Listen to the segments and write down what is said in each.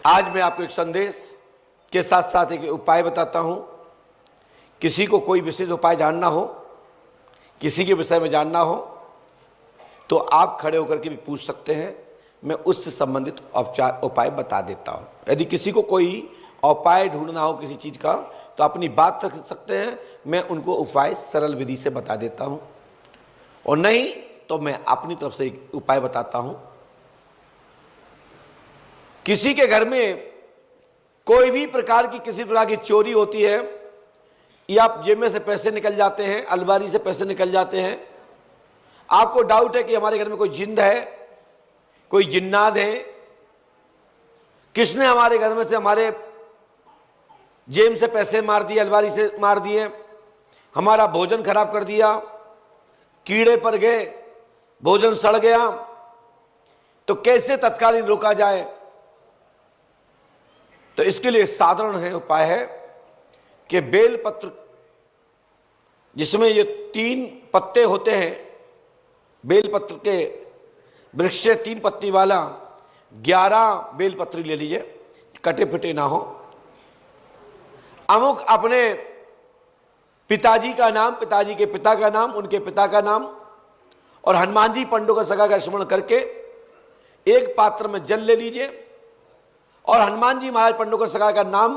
आज मैं आपको एक संदेश के साथ साथ एक उपाय बताता हूं। किसी को कोई विशेष उपाय जानना हो, किसी के विषय में जानना हो, तो आप खड़े होकर के भी पूछ सकते हैं। मैं उससे संबंधित उपाय बता देता हूं। यदि किसी को कोई उपाय ढूंढना हो किसी चीज का, तो अपनी बात रख सकते हैं। मैं उनको उपाय सरल विधि से बता देता हूं, और नहीं तो मैं अपनी तरफ से एक उपाय बताता हूं। किसी के घर में कोई भी प्रकार की किसी प्रकार की चोरी होती है, या जेब में से पैसे निकल जाते हैं, अलमारी से पैसे निकल जाते हैं, आपको डाउट है कि हमारे घर में कोई जिन्न है, कोई जिन्नात है, किसने हमारे घर में से हमारे जेब से पैसे मार दिए, अलमारी से मार दिए, हमारा भोजन खराब कर दिया, कीड़े पड़ गए, भोजन सड़ गया, तो कैसे तत्कालीन रोका जाए? तो इसके लिए साधारण है उपाय है कि बेल पत्र, जिसमें ये 3 पत्ते होते हैं, बेल पत्र के वृक्ष से 3 पत्ती वाला 11 बेल पत्री ले लीजिए, कटे फिटे ना हो। अमुक अपने पिताजी का नाम, पिताजी के पिता का नाम, उनके पिता का नाम और हनुमान जी पंडों का सगा का स्मरण करके एक पात्र में जल ले लीजिए, और हनुमान जी महाराज पंडों का सगा का नाम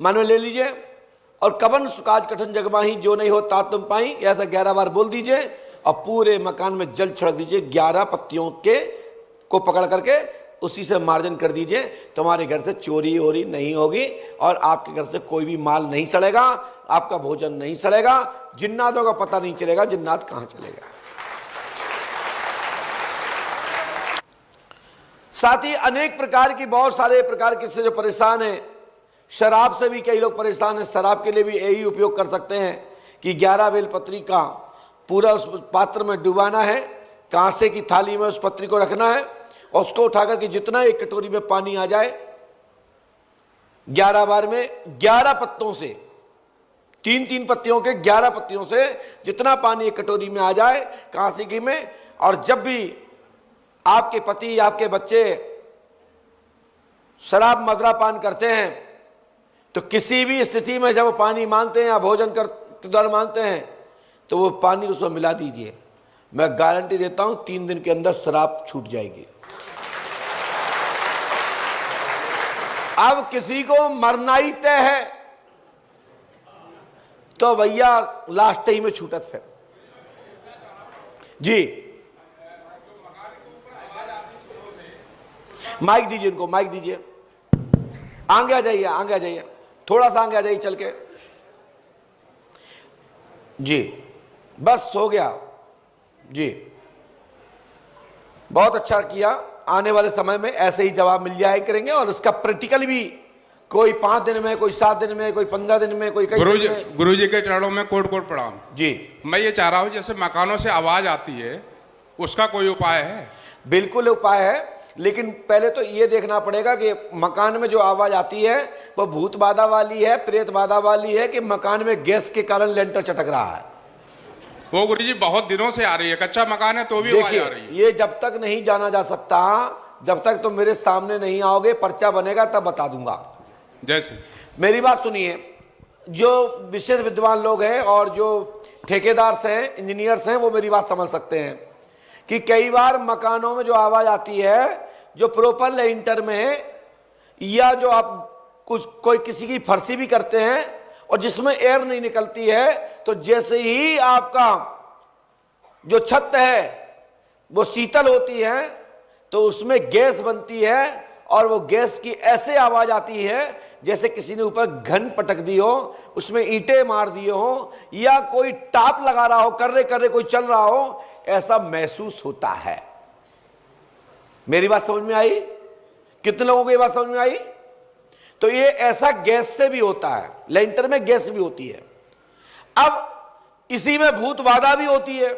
मन में ले लीजिए, और कवन सुकाज कठिन जगमाही जो नहीं हो तात तुम पाई, ऐसा 11 बार बोल दीजिए, और पूरे मकान में जल छिड़क दीजिए। 11 पत्तियों के को पकड़ करके उसी से मार्जन कर दीजिए। तुम्हारे घर से चोरी वोरी नहीं होगी, और आपके घर से कोई भी माल नहीं सड़ेगा, आपका भोजन नहीं सड़ेगा, जिन्नातों का पता नहीं चलेगा जिन्नात कहां चलेगा। साथ ही अनेक प्रकार की, बहुत सारे प्रकार के से जो परेशान हैं, शराब से भी कई लोग परेशान हैं। शराब के लिए भी यही उपयोग कर सकते हैं कि 11 बेलपत्री का पूरा उस पात्र में डुबाना है, कांसे की थाली में उस पत्री को रखना है, और उसको उठाकर के जितना एक कटोरी में पानी आ जाए, 11 बार में 11 पत्तों से, 3-3 पत्तियों के 11 पत्तियों से जितना पानी एक कटोरी में आ जाए कांसे की में, और जब भी आपके पति, आपके बच्चे शराब मदरा पान करते हैं, तो किसी भी स्थिति में जब वो पानी मांगते हैं या भोजन कर द्वारा मांगते हैं, तो वो पानी उसमें मिला दीजिए। मैं गारंटी देता हूं 3 दिन के अंदर शराब छूट जाएगी। अब किसी को मरना ही तय है, तो भैया लास्ट ही में छूटत है जी। माइक दीजिए इनको, माइक दीजिए, आगे आ जाइए, आगे आ जाइए, थोड़ा सा आगे आ जाइए चल के जी। बस हो गया जी, बहुत अच्छा किया। आने वाले समय में ऐसे ही जवाब मिल जाए करेंगे, और इसका प्रैक्टिकल भी कोई 5 दिन में, कोई 7 दिन में, कोई 15 दिन में, कोई कई दिन में। गुरुजी के चरणों में कोट कोट प्रणाम जी। मैं ये चाह रहा हूं, जैसे मकानों से आवाज आती है, उसका कोई उपाय है? बिल्कुल उपाय है, लेकिन पहले तो ये देखना पड़ेगा कि मकान में जो आवाज आती है वो भूत बाधा वाली है, प्रेत बाधा वाली है, कि मकान में गैस के कारण लेंटर चटक रहा है। वो गुरुजी बहुत दिनों से आ रही है, कच्चा मकान है तो भी आवाज आ रही है। ये जब तक नहीं जाना जा सकता, जब तक तुम मेरे सामने नहीं आओगे, पर्चा बनेगा तब बता दूंगा। जैसे मेरी बात सुनिए, जो विशेष विद्वान लोग हैं और जो ठेकेदार हैं, इंजीनियर्स हैं, वो मेरी बात समझ सकते हैं कि कई बार मकानों में जो आवाज आती है, जो प्रॉपर लेंटर में, या जो आप कुछ कोई किसी की फर्शी भी करते हैं और जिसमें एयर नहीं निकलती है, तो जैसे ही आपका जो छत है वो शीतल होती है, तो उसमें गैस बनती है, और वो गैस की ऐसे आवाज आती है जैसे किसी ने ऊपर घन पटक दी हो, उसमें ईंटें मार दिए हो, या कोई टाप लगा रहा हो, कर्रे कर्रे कोई चल रहा हो, ऐसा महसूस होता है। मेरी बात समझ में आई? कितने लोगों को ये बात समझ में आई? तो ये ऐसा गैस से भी होता है, लेंटर में गैस भी होती है। अब इसी में भूत बाधा भी होती है।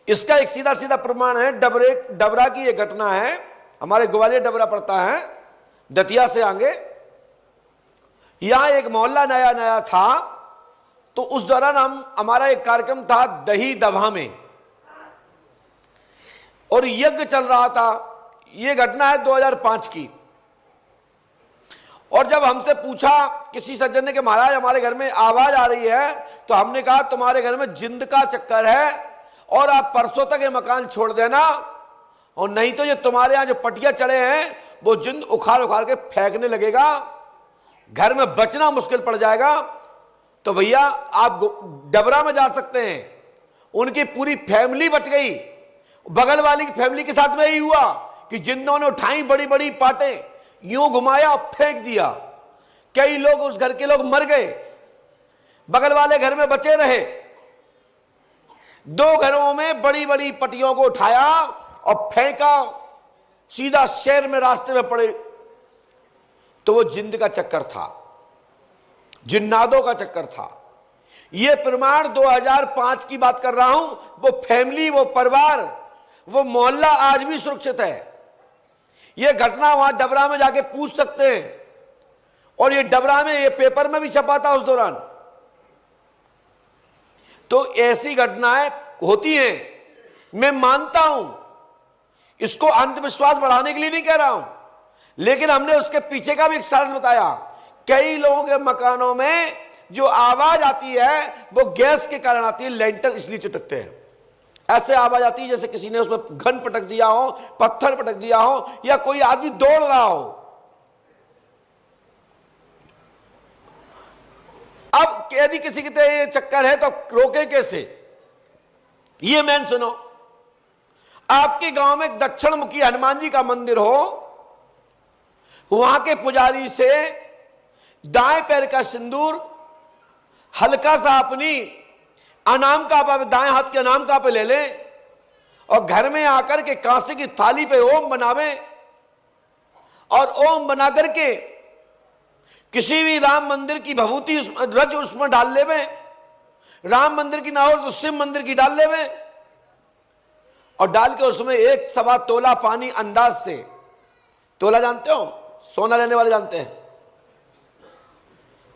इसका एक सीधा सीधा प्रमाण है, डबरा की ये घटना है। हमारे ग्वालियर डबरा पड़ता है, दतिया से आगे। यहां एक मोहल्ला नया नया था, तो उस दौरान हमारा एक कार्यक्रम था दही दभा में, और यज्ञ चल रहा था। ये घटना है 2005 की। और जब हमसे पूछा किसी सज्जन ने कि महाराज हमारे घर में आवाज आ रही है, तो हमने कहा तुम्हारे घर में जिंद का चक्कर है और आप परसों तक ये मकान छोड़ देना, और नहीं तो ये तुम्हारे यहां जो पटिया चढ़े हैं वो जिंद उखाड़ उखाड़ के फेंकने लगेगा, घर में बचना मुश्किल पड़ जाएगा। तो भैया आप डबरा में जा सकते हैं, उनकी पूरी फैमिली बच गई। बगल वाली की फैमिली के साथ में यही हुआ कि जिंदों ने उठाई बड़ी बड़ी पाटें, यूं घुमाया फेंक दिया, कई लोग उस घर के लोग मर गए, बगल वाले घर में बचे रहे। 2 घरों में बड़ी बड़ी पटियों को उठाया और फेंका, सीधा शहर में रास्ते में पड़े। तो वो जिंद का चक्कर था, जिन्नादों का चक्कर था। ये प्रमाण 2005 की बात कर रहा हूं। वो फैमिली, वो परिवार, वो मोहल्ला आज भी सुरक्षित है। ये घटना वहां डबरा में जाके पूछ सकते हैं, और ये डबरा में, ये पेपर में भी छपा था उस दौरान। तो ऐसी घटनाएं होती हैं, मैं मानता हूं, इसको अंधविश्वास बढ़ाने के लिए नहीं कह रहा हूं, लेकिन हमने उसके पीछे का भी एक कारण बताया। कई लोगों के मकानों में जो आवाज आती है वो गैस के कारण आती है, लेंटर इसलिए चिटकते हैं। ऐसे आवाज आती है जैसे किसी ने उसमें घन पटक दिया हो, पत्थर पटक दिया हो, या कोई आदमी दौड़ रहा हो। अब यदि किसी के ये चक्कर है तो रोके कैसे? ये मैन सुनो, आपके गांव में दक्षिण मुखी हनुमान जी का मंदिर हो, वहां के पुजारी से दाएं पैर का सिंदूर हल्का सा अपनी अनाम का पे, दाएं हाथ के अनाम का पे ले ले, और घर में आकर के कांसे की थाली पे ओम बनावे, और ओम बना करके किसी भी राम मंदिर की भभूति रज उसमें डाल लेवे। राम मंदिर की ना हो तो शिव मंदिर की डाल लेवे, और डाल के उसमें 1 सवा तोला पानी अंदाज से, तोला जानते हो, सोना लेने वाले जानते हैं,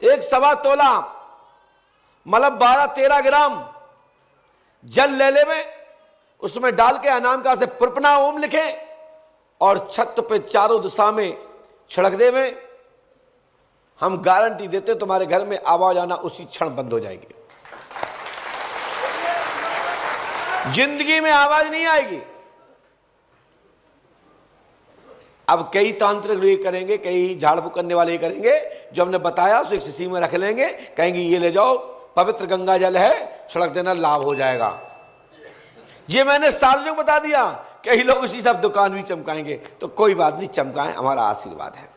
1 सवा तोला मतलब 12-13 ग्राम जल ले लेवे, उसमें डाल के अनाम का से पुरपना ओम लिखे और छत पे चारों दिशा में छिड़क देवे। हम गारंटी देते तुम्हारे घर में आवाज आना उसी क्षण बंद हो जाएगी, जिंदगी में आवाज नहीं आएगी। अब कई तांत्रिक ये करेंगे, कई झाड़ फूक करने वाले ये करेंगे, जो हमने बताया उसे एक शीशी में रख लेंगे, कहेंगे ये ले जाओ, पवित्र गंगा जल है, छिड़क देना, लाभ हो जाएगा। ये मैंने सार्वजनिक बता दिया, कई लोग इसी सब दुकान भी चमकाएंगे, तो कोई बात नहीं, चमकाएं, हमारा आशीर्वाद है।